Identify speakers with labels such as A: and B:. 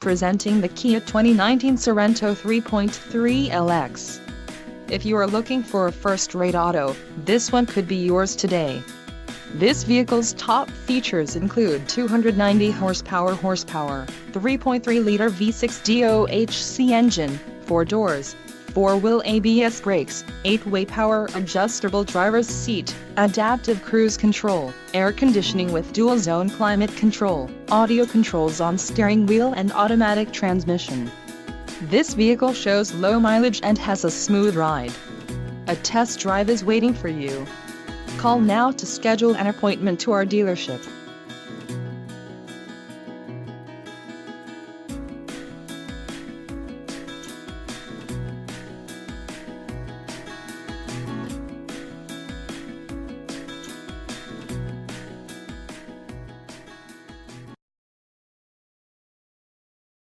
A: Presenting the Kia 2019 Sorento 3.3 LX. If you are looking for a first-rate auto, this one could be yours today. This vehicle's top features include 290 horsepower, 3.3-liter V6 DOHC engine, 4 doors, 4-wheel ABS brakes, 8-way power adjustable driver's seat, adaptive cruise control, air conditioning with dual-zone climate control, audio controls on steering wheel and automatic transmission. This vehicle shows low mileage and has a smooth ride. A test drive is waiting for you. Call now to schedule an appointment to our dealership.